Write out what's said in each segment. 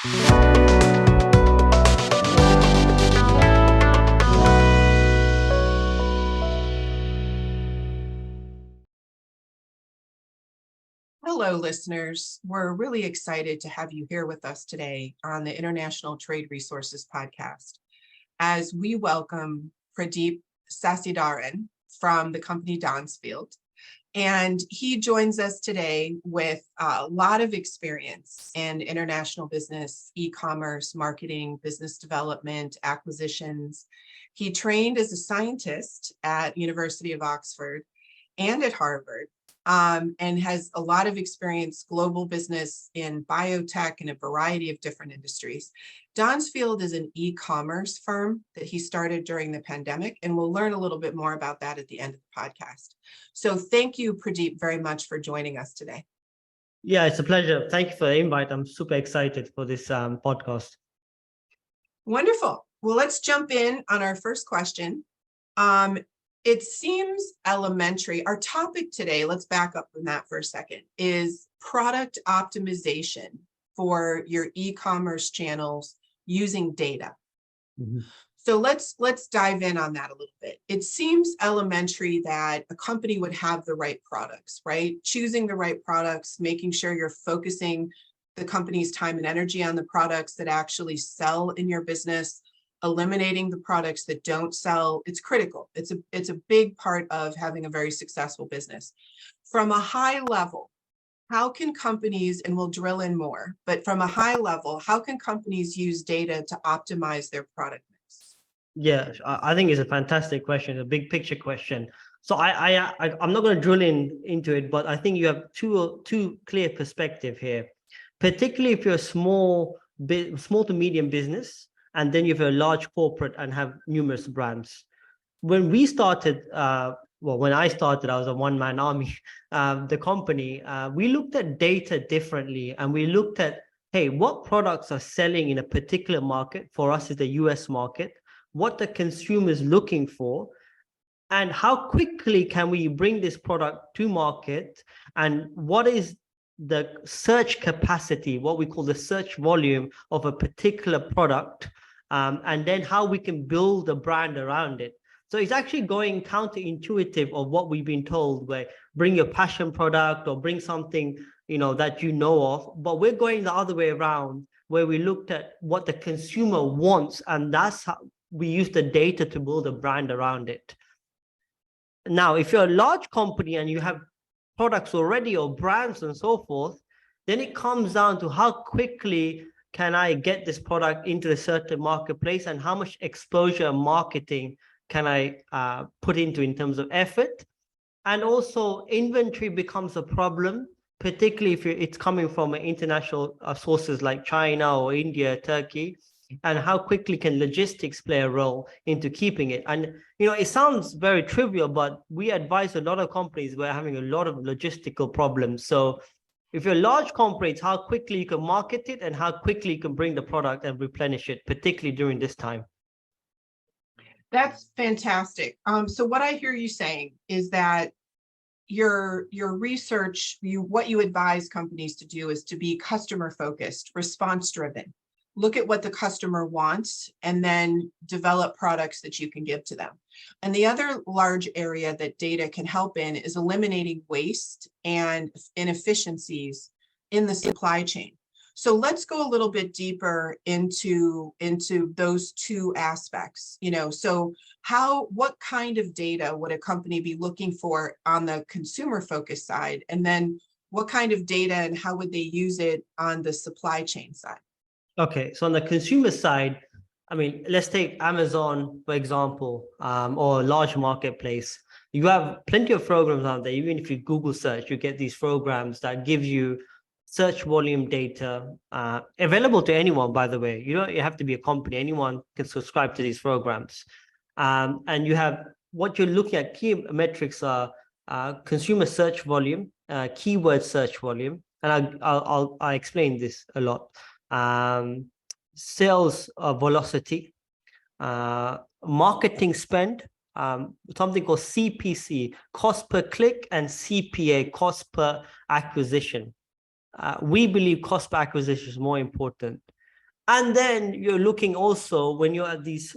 Hello, listeners. We're really excited to have you here with us today on the International Trade Resources Podcast as we welcome Pradeep Sacitharan from the company Donsfield. And he joins us today with a lot of experience in international business, e-commerce, marketing, business development, acquisitions. He trained as a scientist at University of Oxford and at Harvard. And has a lot of experience global business in biotech and a variety of different industries. Donsfield is an e-commerce firm that he started during the pandemic, and we'll learn a little bit more about that at the end of the podcast. So thank you, Pradeep, very much for joining us today. Yeah, it's a pleasure. Thank you for the invite. I'm super excited for this podcast. Wonderful. Well, let's jump in on our first question. It seems elementary. Our topic today, let's back up from that for a second, is product optimization for your e-commerce channels using data. Mm-hmm. So let's dive in on that a little bit. It seems elementary that a company would have the right products, right? Choosing the right products, making sure you're focusing the company's time and energy on the products that actually sell in your business, eliminating the products that don't sell. It's critical. It's a big part of having a very successful business. From a high level, how can companies, and we'll drill in more, but from a high level, how can companies use data to optimize their product mix? Yeah, I think it's a fantastic question, a big picture question. So I'm not going to drill into it, but I think you have two clear perspective here, particularly if you're a small to medium business, and then you have a large corporate and have numerous brands. When we started, when I started, I was a one-man army, the company, we looked at data differently, and we looked at, hey, what products are selling in a particular market? For us, it's the US market, what the consumer is looking for, and how quickly can we bring this product to market, and what is the search capacity, what we call the search volume of a particular product, and then how we can build a brand around it. So it's actually going counterintuitive of what we've been told, where bring your passion product or bring something, that you know of, but we're going the other way around, where we looked at what the consumer wants, and that's how we use the data to build a brand around it. Now, if you're a large company and you have products already or brands and so forth, then it comes down to how quickly can I get this product into a certain marketplace, and how much exposure and marketing can I put into in terms of effort. And also inventory becomes a problem, particularly if it's coming from international sources like China or India, Turkey, and how quickly can logistics play a role into keeping it. And, it sounds very trivial, but we advise a lot of companies where having a lot of logistical problems. So if you're large corporates, how quickly you can market it and how quickly you can bring the product and replenish it, particularly during this time. That's fantastic. So what I hear you saying is that your research, what you advise companies to do is to be customer focused, response driven. Look at what the customer wants and then develop products that you can give to them. And the other large area that data can help in is eliminating waste and inefficiencies in the supply chain. So let's go a little bit deeper into those two aspects. So what kind of data would a company be looking for on the consumer focused side? And then what kind of data and how would they use it on the supply chain side? Okay, so on the consumer side, let's take Amazon, for example, or a large marketplace. You have plenty of programs out there. Even if you Google search, you get these programs that give you search volume data available to anyone, by the way. You have to be a company. Anyone can subscribe to these programs. And you have what you're looking at, key metrics are consumer search volume, keyword search volume. And I'll explain this a lot. Sales velocity, marketing spend, something called CPC, cost per click, and CPA, cost per acquisition. We believe cost per acquisition is more important. And then you're looking also, when you're at these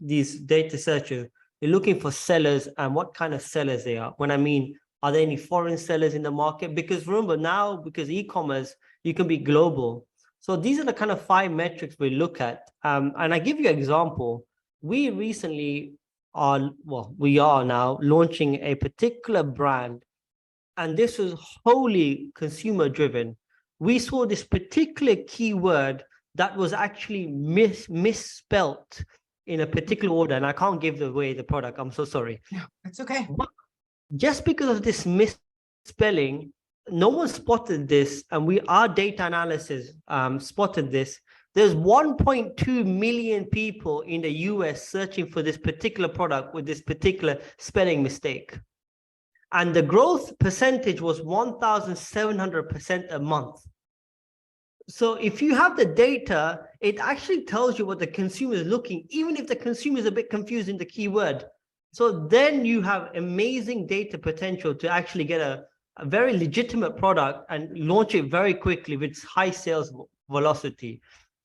data searches, you're looking for sellers and what kind of sellers they are. When I mean, are there any foreign sellers in the market? Because remember now, because e-commerce, you can be global. So these are the kind of 5 metrics we look at. And I give you an example. We recently we are now launching a particular brand, and this was wholly consumer driven. We saw this particular keyword that was actually misspelt in a particular order, and I can't give away the product. I'm so sorry. No, that's okay. But just because of this misspelling, no one spotted this, and our data analysis spotted this. There's 1.2 million people in the US searching for this particular product with this particular spelling mistake. And the growth percentage was 1,700% a month. So if you have the data, it actually tells you what the consumer is looking, even if the consumer is a bit confused in the keyword. So then you have amazing data potential to actually get a very legitimate product and launch it very quickly with high sales velocity.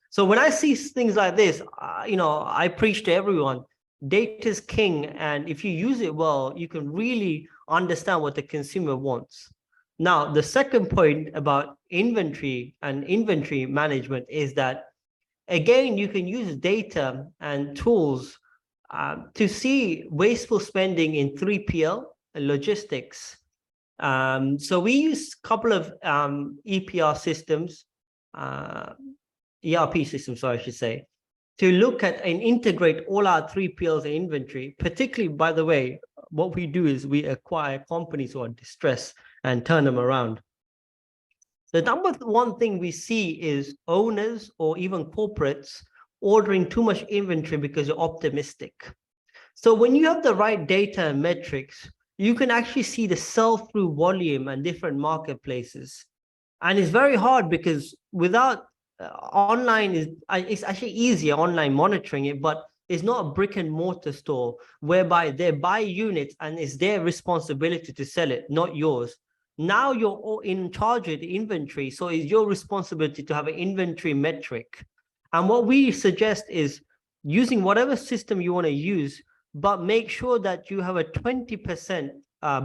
So when I see things like this, I preach to everyone, data is king. And if you use it well, you can really understand what the consumer wants. Now, the second point about inventory and inventory management is that, again, you can use data and tools to see wasteful spending in 3PL and logistics. So we use a couple of EPR systems, ERP systems, so I should say, to look at and integrate all our 3PLs and inventory. Particularly, by the way, what we do is we acquire companies who are distressed and turn them around. The number one thing we see is owners or even corporates ordering too much inventory because you're optimistic. So when you have the right data and metrics, you can actually see the sell-through volume and different marketplaces. And it's very hard because without online it's actually easier online monitoring it, but it's not a brick and mortar store whereby they buy units and it's their responsibility to sell it, not yours. Now you're all in charge of the inventory, so it's your responsibility to have an inventory metric. And what we suggest is using whatever system you want to use, but make sure that you have a 20%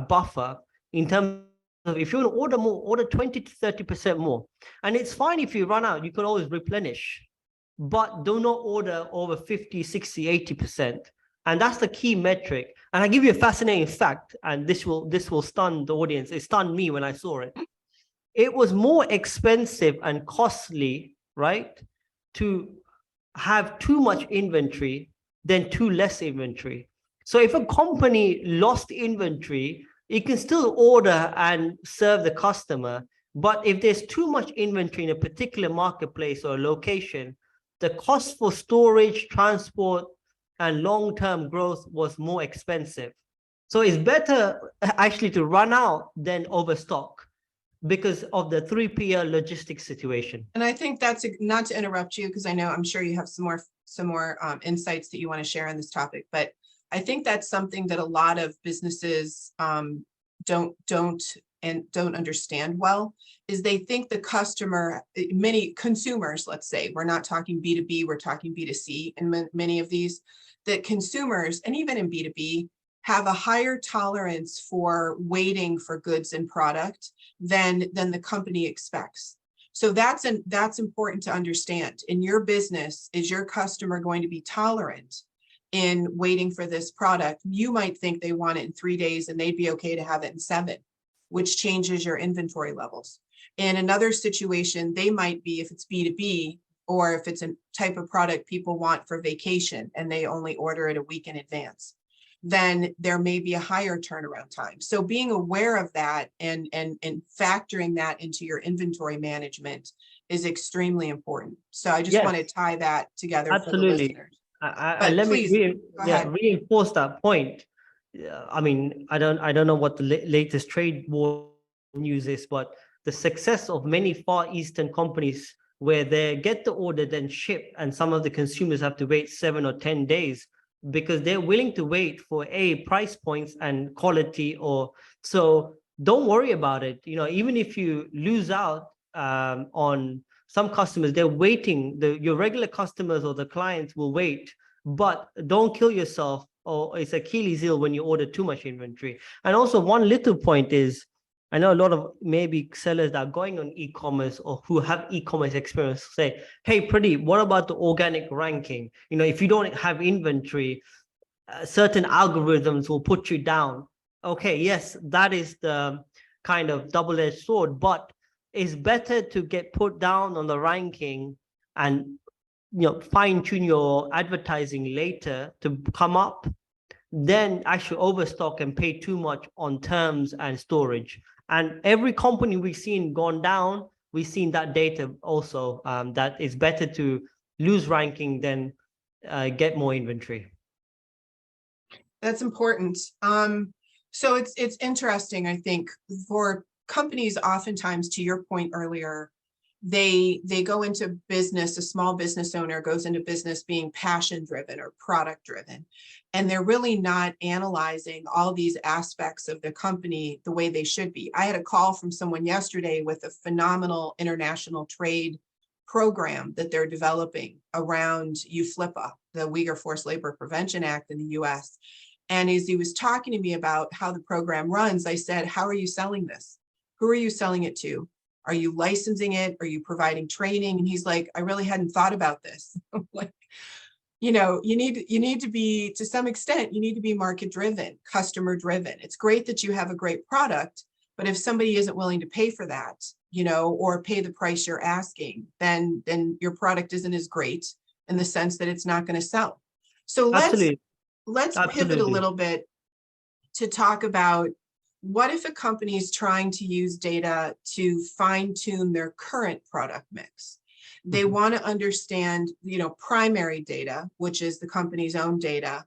buffer in terms of, if you want to order more, order 20 to 30% more. And it's fine if you run out, you can always replenish, but do not order over 50, 60, 80%. And that's the key metric. And I give you a fascinating fact, and this will stun the audience. It stunned me when I saw it. It was more expensive and costly, right, to have too much inventory than too less inventory. So if a company lost inventory, it can still order and serve the customer. But if there's too much inventory in a particular marketplace or location, the cost for storage, transport, and long-term growth was more expensive. So it's better actually to run out than overstock because of the 3PL logistics situation. And I think that's, not to interrupt you, because I'm sure you have some more insights that you want to share on this topic, but I think that's something that a lot of businesses don't understand well, is they think the customer, many consumers, let's say, we're not talking B2B, we're talking B2C in many of these, that consumers, and even in B2B, have a higher tolerance for waiting for goods and product than the company expects. So that's important to understand. In your business, is your customer going to be tolerant in waiting for this product? You might think they want it in 3 days and they'd be okay to have it in 7, which changes your inventory levels. In another situation, they might be, if it's B2B, or if it's a type of product people want for vacation and they only order it a week in advance, then there may be a higher turnaround time. So being aware of that and factoring that into your inventory management is extremely important. So I just want to tie that together. Absolutely. For the listeners. Let me reinforce that point. I mean, I don't know what the latest trade war news is, but the success of many Far Eastern companies where they get the order, then ship, and some of the consumers have to wait 7 or 10 days because they're willing to wait for price points and quality. Or so don't worry about it. Even if you lose out on some customers, they're waiting. Your regular customers or the clients will wait, but don't kill yourself, or it's Achilles heel when you order too much inventory. And also one little point is, I know a lot of maybe sellers that are going on e-commerce or who have e-commerce experience say, hey, Pradeep, what about the organic ranking? If you don't have inventory, certain algorithms will put you down. Okay, yes, that is the kind of double-edged sword, but it's better to get put down on the ranking and fine-tune your advertising later to come up, then actually overstock and pay too much on terms and storage. And every company we've seen gone down, we've seen that data also, that it's better to lose ranking than get more inventory. That's important. So it's interesting, I think, for companies, oftentimes, to your point earlier, they go into business, a small business owner goes into business being passion driven or product driven, and they're really not analyzing all these aspects of the company the way they should be. I had a call from someone yesterday with a phenomenal international trade program that they're developing around UFLPA, the Uyghur Forced Labor Prevention Act in the US. And as he was talking to me about how the program runs, I said, how are you selling this? Who are you selling it to? Are you licensing it? Are you providing training? And he's like, I really hadn't thought about this. Like, you need to be, to some extent, you need to be market driven, customer driven. It's great that you have a great product, but if somebody isn't willing to pay for that, or pay the price you're asking, then your product isn't as great in the sense that it's not going to sell. So let's pivot a little bit to talk about, what if a company is trying to use data to fine tune their current product mix? They want to understand, primary data, which is the company's own data,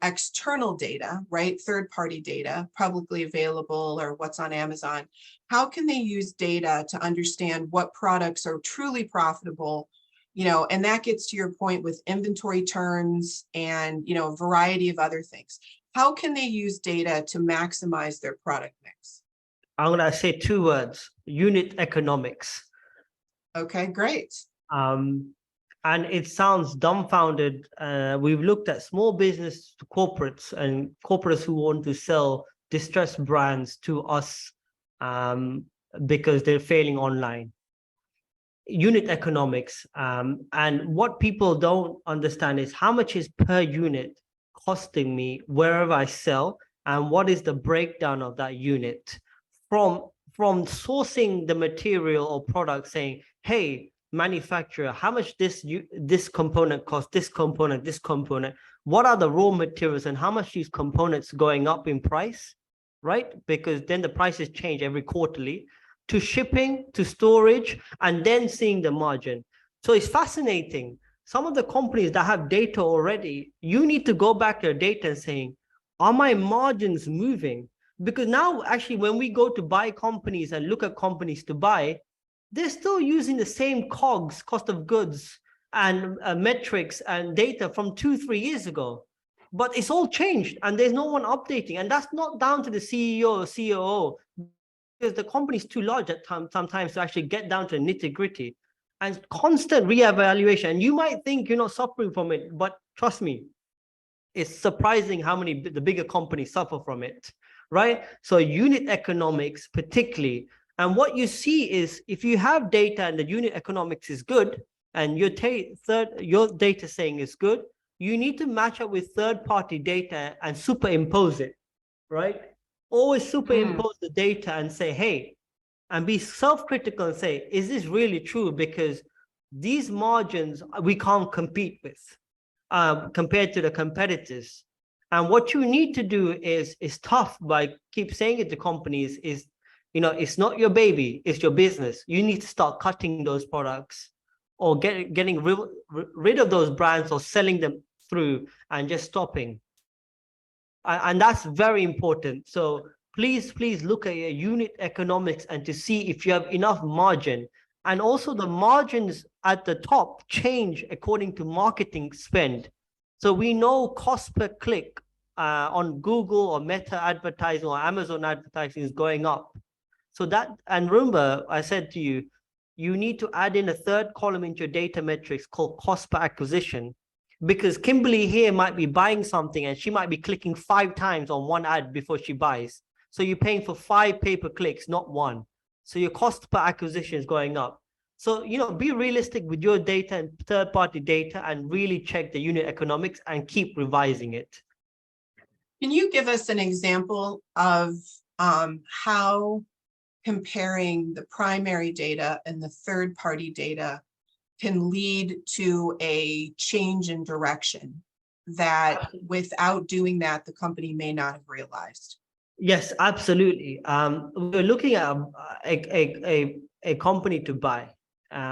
external data, right? Third-party data, publicly available or what's on Amazon. How can they use data to understand what products are truly profitable? And that gets to your point with inventory turns and, a variety of other things. How can they use data to maximize their product mix? I'm going to say two words: unit economics. Okay, great. And it sounds dumbfounded. We've looked at small business to corporates and corporates who want to sell distressed brands to us because they're failing online. Unit economics. And what people don't understand is how much is per unit costing me wherever I sell, and what is the breakdown of that unit from sourcing the material or product, saying, hey, manufacturer, how much this component costs, this component, what are the raw materials, and how much these components going up in price, right? Because then the prices change every quarterly, to shipping, to storage, and then seeing the margin. So it's fascinating. Some of the companies that have data already, you need to go back to your data and saying, are my margins moving? Because now, actually, when we go to buy companies and look at companies to buy, they're still using the same COGS, cost of goods, and metrics and data from 2-3 years ago. But it's all changed, and there's no one updating. And that's not down to the CEO or COO, because the company is too large at sometimes to actually get down to the nitty-gritty. And constant reevaluation. And you might think you're not suffering from it, but trust me, it's surprising how many the bigger companies suffer from it, right? So unit economics particularly. And what you see is, if you have data and the unit economics is good, and your data saying is good, you need to match up with third-party data and superimpose it, right? Always superimpose the data and say, hey, and be self-critical and say, is this really true? Because these margins we can't compete with compared to the competitors. And what you need to do is tough, by keep saying it to companies, is, it's not your baby, it's your business. You need to start cutting those products, or getting rid of those brands, or selling them through and just stopping. And that's very important. So please look at your unit economics and to see if you have enough margin. And also the margins at the top change according to marketing spend. So we know cost per click on Google or Meta advertising or Amazon advertising is going up. So that, and remember, I said to you, you need to add in a third column into your data metrics called cost per acquisition, because Kimberly here might be buying something and she might be clicking 5 times on one ad before she buys. So you're paying for 5 pay-per-clicks, not one. So your cost per acquisition is going up. So, be realistic with your data and third-party data and really check the unit economics and keep revising it. Can you give us an example of how comparing the primary data and the third-party data can lead to a change in direction that without doing that, the company may not have realized? Yes, absolutely. We're looking at a company to buy.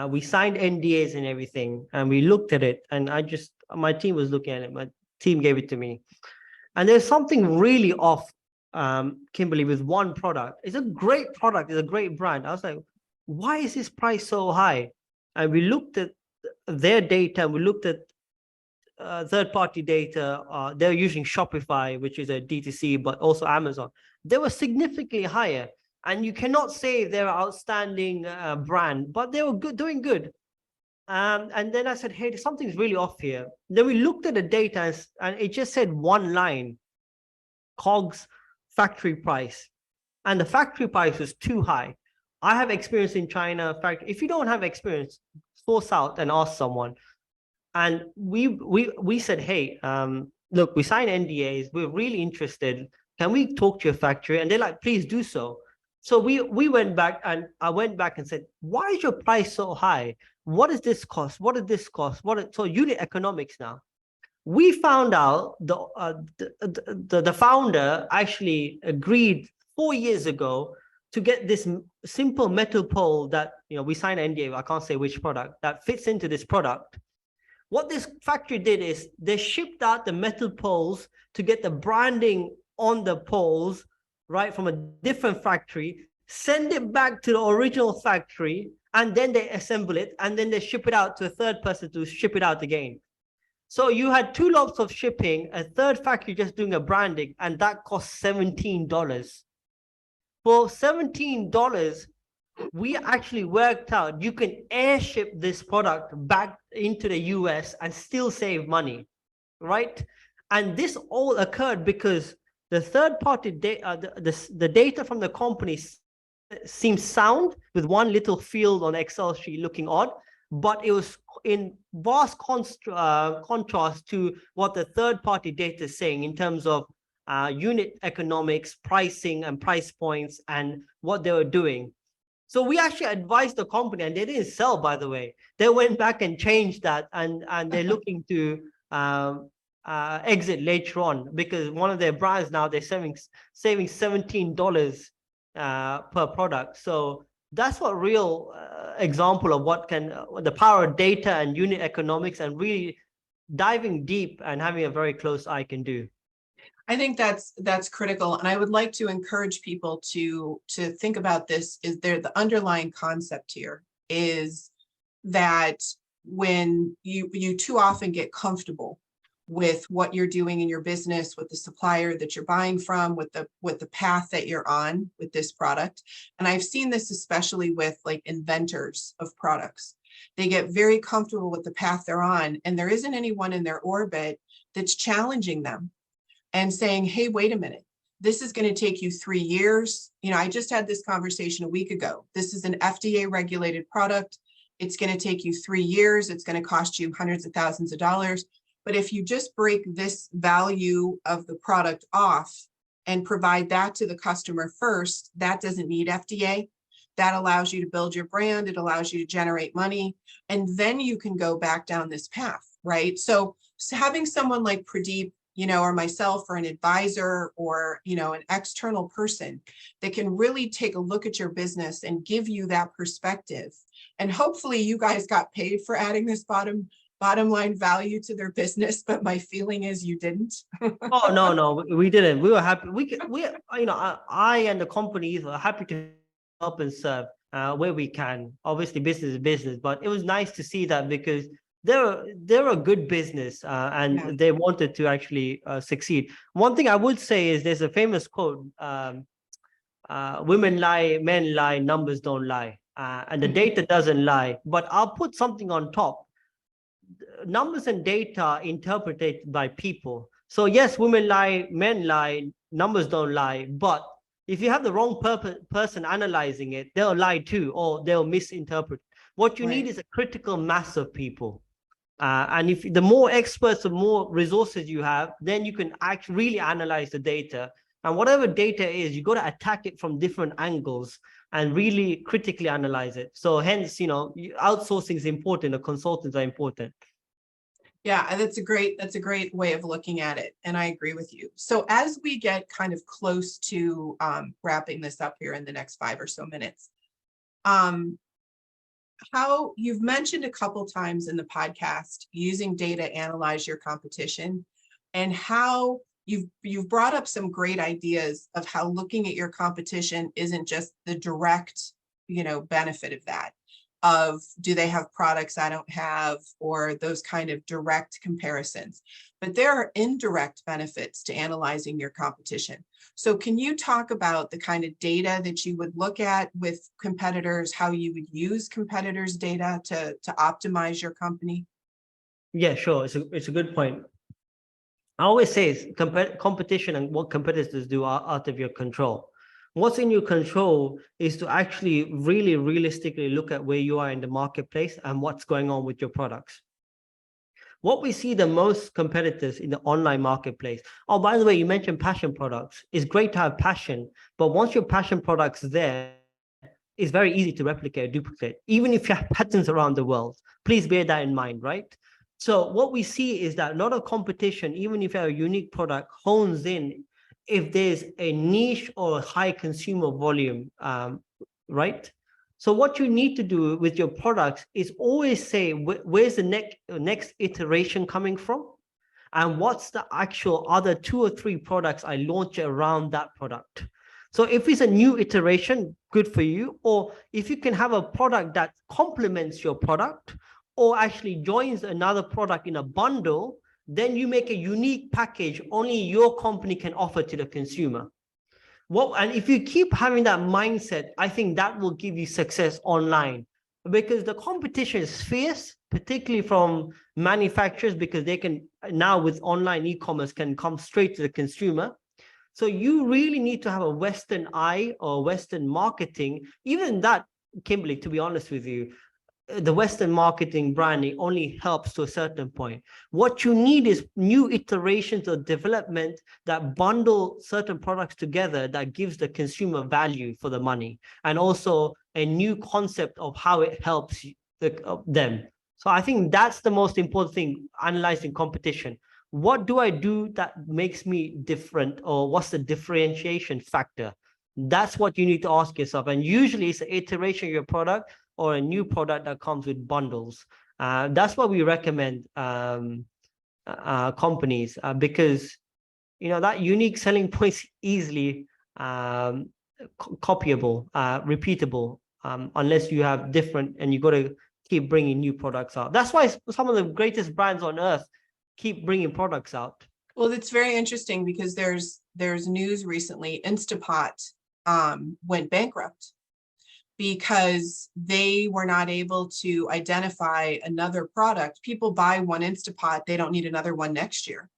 We signed NDAs and everything, and we looked at it, and my team was looking at it. My team gave it to me. And there's something really off, Kimberly, with one product. It's a great product. It's a great brand. I was like, why is this price so high? And we looked at their data. We looked at third-party data. They're using Shopify, which is a DTC, but also Amazon. They were significantly higher. And you cannot say they're an outstanding brand, but they were good, doing good. And then I said, hey, something's really off here. Then we looked at the data and it just said one line, COGS factory price. And the factory price was too high. I have experience in China. In fact, if you don't have experience, source out and ask someone. And we said, hey, look, we signed NDAs. We're really interested. Can we talk to your factory? And they're like, please do so. So we went back, and I went back and said, why is your price so high? What does this cost? What did this cost? So unit economics now. We found out the founder actually agreed 4 years ago to get this simple metal pole that, we signed an NDA, I can't say which product, that fits into this product. What this factory did is they shipped out the metal poles to get the branding on the poles, right, from a different factory, send it back to the original factory, and then they assemble it, and then they ship it out to a third person to ship it out again. So you had 2 lots of shipping, a third factory just doing a branding, and that cost $17. For $17, we actually worked out you can airship this product back into the US and still save money, right? And this all occurred because the third-party data, the data from the company seems sound with one little field on Excel sheet looking odd, but it was in vast contrast to what the third-party data is saying in terms of unit economics, pricing, and price points, and what they were doing. So we actually advised the company, and they didn't sell, by the way. They went back and changed that, and they're looking to exit later on, because one of their brands now, they're saving $17 per product. So that's what real example of what can the power of data and unit economics and really diving deep and having a very close eye can do. I think that's critical, and I would like to encourage people to think about this. Is there the underlying concept here is that when you too often get comfortable with what you're doing in your business, with the supplier that you're buying from, with the path that you're on with this product. And I've seen this especially with like inventors of products. They get very comfortable with the path they're on, and there isn't anyone in their orbit that's challenging them and saying, hey, wait a minute, this is going to take you 3 years. I just had this conversation a week ago. This is an FDA regulated product. It's going to take you 3 years. It's going to cost you hundreds of thousands of dollars. But if you just break this value of the product off and provide that to the customer first, that doesn't need FDA. That allows you to build your brand. It allows you to generate money. And then you can go back down this path, right? So having someone like Pradeep, or myself, or an advisor, or, an external person that can really take a look at your business and give you that perspective. And hopefully you guys got paid for adding this bottom line value to their business, but my feeling is you didn't. Oh, no, we didn't. We were happy. I and the companies are happy to help and serve where we can. Obviously, business is business, but it was nice to see that because they're a good business and they wanted to actually succeed. One thing I would say is there's a famous quote, women lie, men lie, numbers don't lie. and the data doesn't lie. But I'll put something on top. Numbers and data interpreted by people. So yes, women lie, men lie, numbers don't lie. But if you have the wrong person analyzing it, they'll lie too, or they'll misinterpret. What you need is a critical mass of people. And if the more experts, the more resources you have, then you can actually really analyze the data. And whatever data is, you got to attack it from different angles and really critically analyze it. So hence, outsourcing is important, the consultants are important. Yeah, and that's a great way of looking at it. And I agree with you. So as we get kind of close to wrapping this up here in the next 5 or so minutes, how you've mentioned a couple times in the podcast using data to analyze your competition, and how you've brought up some great ideas of how looking at your competition isn't just the direct, benefit of that, of do they have products I don't have, or those kind of direct comparisons. But there are indirect benefits to analyzing your competition. So can you talk about the kind of data that you would look at with competitors, how you would use competitors' data to optimize your company? Yeah, sure. It's a good point. I always say competition and what competitors do are out of your control. What's in your control is to actually really realistically look at where you are in the marketplace and what's going on with your products. What we see the most competitors in the online marketplace. Oh, by the way, you mentioned passion products. It's great to have passion, but once your passion product's there, it's very easy to replicate or duplicate, even if you have patents around the world. Please bear that in mind, right? So what we see is that a lot of competition, even if you have a unique product, hones in if there's a niche or a high consumer volume, right? So what you need to do with your products is always say, where's the next iteration coming from? And what's the actual other 2 or 3 products I launch around that product? So if it's a new iteration, good for you. Or if you can have a product that complements your product or actually joins another product in a bundle, then you make a unique package only your company can offer to the consumer. And if you keep having that mindset, I think that will give you success online, because the competition is fierce, particularly from manufacturers, because they can now with online e-commerce can come straight to the consumer. So you really need to have a Western eye or Western marketing. Even that, Kimberly, to be honest with you, the Western marketing branding only helps to a certain point. What you need is new iterations of development that bundle certain products together that gives the consumer value for the money, and also a new concept of how it helps them. So I think that's the most important thing, analyzing competition. What do I do that makes me different, or what's the differentiation factor? That's what you need to ask yourself. And usually it's an iteration of your product or a new product that comes with bundles. That's what we recommend companies, because that unique selling point is easily copyable, repeatable, unless you have different, and you got to keep bringing new products out. That's why some of the greatest brands on earth keep bringing products out. Well, it's very interesting because there's news recently. Instapot went bankrupt because they were not able to identify another product. People buy one Instapot, they don't need another one next year.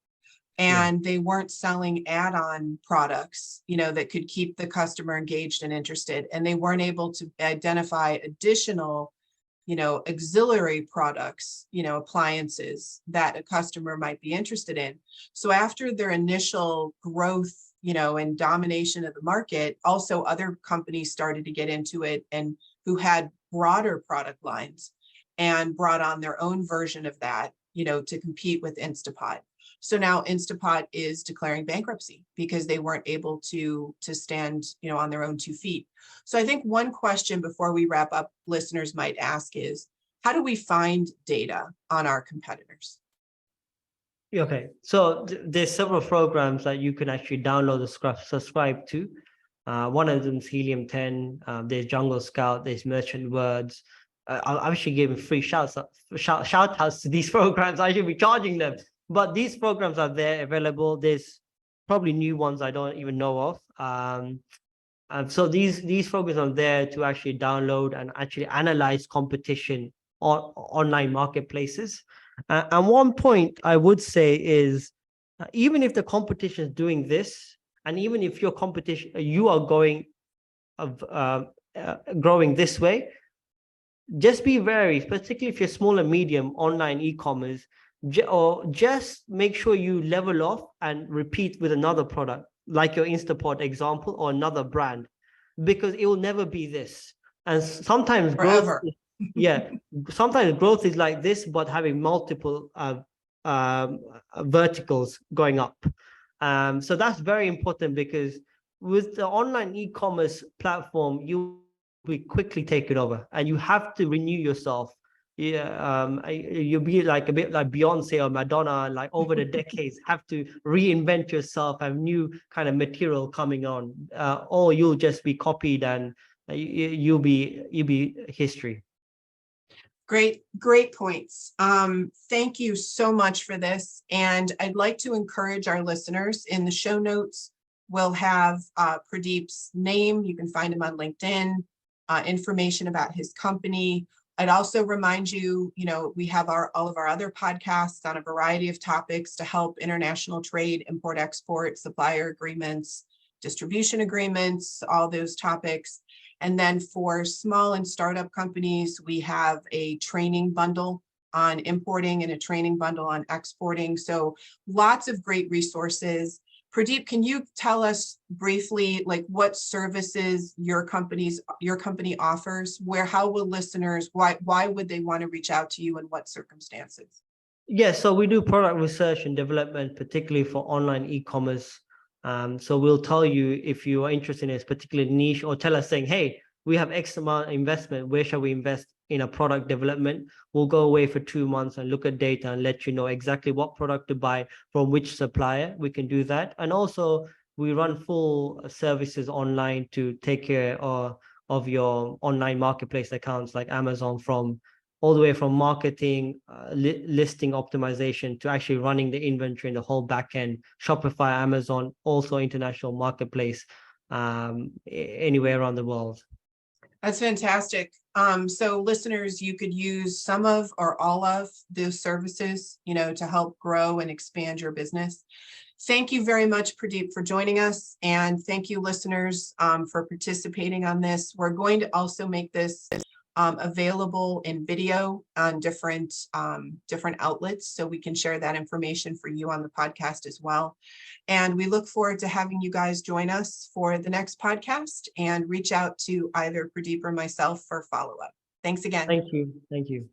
And they weren't selling add-on products, that could keep the customer engaged and interested. And they weren't able to identify additional, auxiliary products, appliances that a customer might be interested in. So after their initial growth, and domination of the market, also other companies started to get into it, and who had broader product lines and brought on their own version of that, to compete with Instapot. So now Instapot is declaring bankruptcy because they weren't able to stand, on their own 2 feet. So I think one question before we wrap up, listeners might ask is, how do we find data on our competitors? Okay, so there's several programs that you can actually download and subscribe to. One of them is Helium 10. There's Jungle Scout. There's Merchant Words. I'm actually giving free shout outs to these programs. I should be charging them, but these programs are there available. There's probably new ones I don't even know of. So these programs are there to actually download and actually analyze competition on online marketplaces. And one point I would say is, even if the competition is doing this, and even if your competition, you are growing this way, just be wary, particularly if you're small and medium online e-commerce, or just make sure you level off and repeat with another product, like your Instapot example or another brand, because it will never be this. And sometimes Forever. sometimes growth is like this, but having multiple verticals going up. So that's very important, because with the online e-commerce platform, you will quickly take it over, and you have to renew yourself. You'll be like a bit like Beyonce or Madonna, like over the decades, have to reinvent yourself, have new kind of material coming on, or you'll just be copied, and you'll be history. Great points. Thank you so much for this. And I'd like to encourage our listeners, in the show notes, we'll have Pradeep's name. You can find him on LinkedIn, information about his company. I'd also remind you, we have all of our other podcasts on a variety of topics to help international trade, import, export, supplier agreements, distribution agreements, all those topics. And then for small and startup companies, we have a training bundle on importing and a training bundle on exporting. So lots of great resources. Pradeep, can you tell us briefly, like, what services your company offers? How will listeners, why would they want to reach out to you, in what circumstances? Yeah, so we do product research and development, particularly for online e-commerce. So we'll tell you if you are interested in a particular niche, or tell us saying, hey, we have X amount of investment, where shall we invest in a product development? We'll go away for 2 months and look at data and let you know exactly what product to buy from which supplier. We can do that. And also we run full services online to take care of your online marketplace accounts, like Amazon, all the way from marketing, listing optimization, to actually running the inventory in the whole backend, Shopify, Amazon, also international marketplace, anywhere around the world. That's fantastic. So listeners, you could use some of or all of those services, to help grow and expand your business. Thank you very much, Pradeep, for joining us. And thank you, listeners, for participating on this. We're going to also make this available in video on different outlets, so we can share that information for you on the podcast as well. And we look forward to having you guys join us for the next podcast, and reach out to either Pradeep or myself for follow-up. Thanks again. Thank you.